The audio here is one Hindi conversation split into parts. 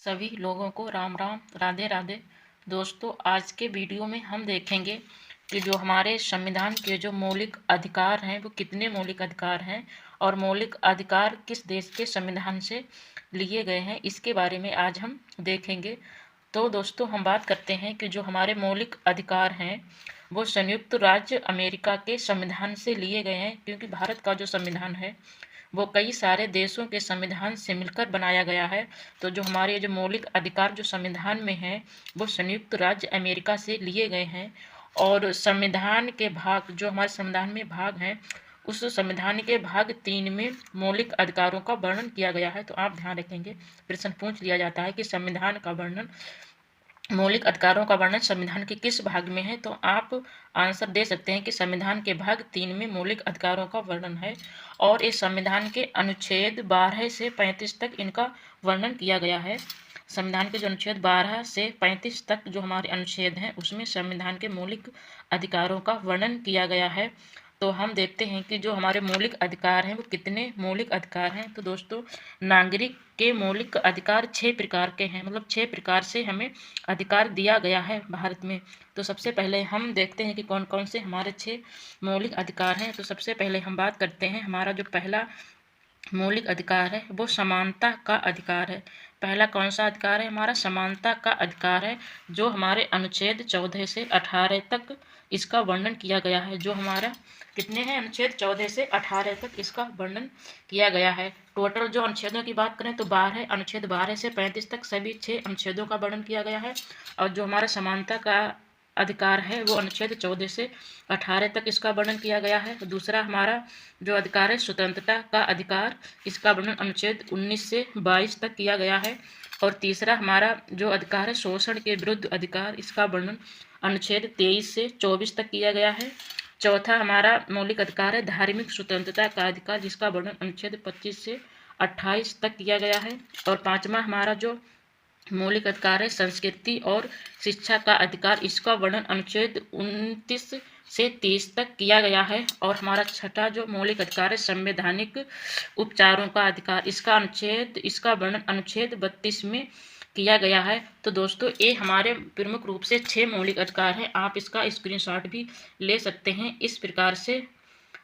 सभी लोगों को राम राम, राधे राधे। दोस्तों, आज के वीडियो में हम देखेंगे कि जो हमारे संविधान के जो मौलिक अधिकार हैं वो कितने मौलिक अधिकार हैं और मौलिक अधिकार किस देश के संविधान से लिए गए हैं, इसके बारे में आज हम देखेंगे। तो दोस्तों, हम बात करते हैं कि जो हमारे मौलिक अधिकार हैं वो संयुक्त राज्य अमेरिका के संविधान से लिए गए हैं, क्योंकि भारत का जो संविधान है वो कई सारे देशों के संविधान से मिलकर बनाया गया है। तो जो हमारे जो मौलिक अधिकार जो संविधान में हैं वो संयुक्त राज्य अमेरिका से लिए गए हैं। और संविधान के भाग जो हमारे संविधान में भाग हैं, उस संविधान के भाग 3 में मौलिक अधिकारों का वर्णन किया गया है। तो आप ध्यान रखेंगे, प्रश्न पूछ लिया जाता है कि संविधान का वर्णन, मौलिक अधिकारों का वर्णन संविधान के किस भाग में है, तो आप आंसर दे सकते हैं कि संविधान के भाग 3 में मौलिक अधिकारों का वर्णन है। और इस संविधान के अनुच्छेद 12 से 35 तक इनका वर्णन किया गया है। संविधान के जो अनुच्छेद 12 से 35 तक जो हमारे अनुच्छेद हैं उसमें संविधान के मौलिक अधिकारों का वर्णन किया गया है। तो हम देखते हैं कि जो हमारे मौलिक अधिकार हैं वो कितने मौलिक अधिकार हैं। तो दोस्तों, नागरिक के मौलिक अधिकार 6 प्रकार के हैं, मतलब 6 प्रकार से हमें अधिकार दिया गया है भारत में। तो सबसे पहले हम देखते हैं कि कौन कौन से हमारे 6 मौलिक अधिकार हैं। तो सबसे पहले हम बात करते हैं, हमारा जो पहला मौलिक अधिकार है वो समानता का अधिकार है। पहला कौन सा अधिकार है? हमारा समानता का अधिकार है, जो हमारे अनुच्छेद 14 से 18 तक इसका वर्णन किया गया है। जो हमारा कितने हैं? अनुच्छेद 14 से 18 तक इसका वर्णन किया गया है। टोटल जो अनुच्छेदों की बात करें तो 12, अनुच्छेद 12 से 35 तक सभी 6 अनुच्छेदों का वर्णन किया गया है। और जो हमारा समानता का अधिकार है वो अनुच्छेद 14 से 18 तक इसका वर्णन किया गया है। दूसरा हमारा जो अधिकार है स्वतंत्रता का अधिकार, इसका वर्णन अनुच्छेद 19 से 22 तक किया गया है। और तीसरा हमारा जो अधिकार है शोषण के विरुद्ध अधिकार, इसका वर्णन अनुच्छेद 23 से 24 तक किया गया है। चौथा हमारा मौलिक अधिकार है धार्मिक स्वतंत्रता का अधिकार, जिसका वर्णन अनुच्छेद 25 से 28 तक किया गया है। और पांचवा हमारा जो मौलिक अधिकार है संस्कृति और शिक्षा का अधिकार, इसका वर्णन अनुच्छेद 29 से 30 तक किया गया है। और हमारा छठा जो मौलिक अधिकार है संवैधानिक उपचारों का अधिकार, इसका वर्णन अनुच्छेद 32 में किया गया है। तो दोस्तों, ये हमारे प्रमुख रूप से 6 मौलिक अधिकार हैं। आप इसका स्क्रीनशॉट भी ले सकते हैं, इस प्रकार से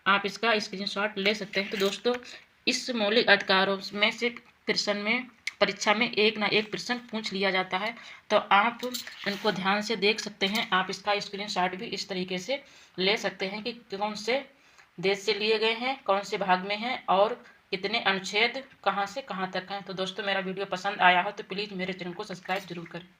आप इसका स्क्रीनशॉट ले सकते हैं। तो दोस्तों, इस मौलिक अधिकारों में से प्रश्न में, परीक्षा में एक ना एक प्रश्न पूछ लिया जाता है, तो आप इनको ध्यान से देख सकते हैं। आप इसका स्क्रीनशॉट भी इस तरीके से ले सकते हैं कि कौन से देश से लिए गए हैं, कौन से भाग में हैं और कितने अनुच्छेद कहाँ से कहाँ तक हैं। तो दोस्तों, मेरा वीडियो पसंद आया हो तो प्लीज़ मेरे चैनल को सब्सक्राइब जरूर करें।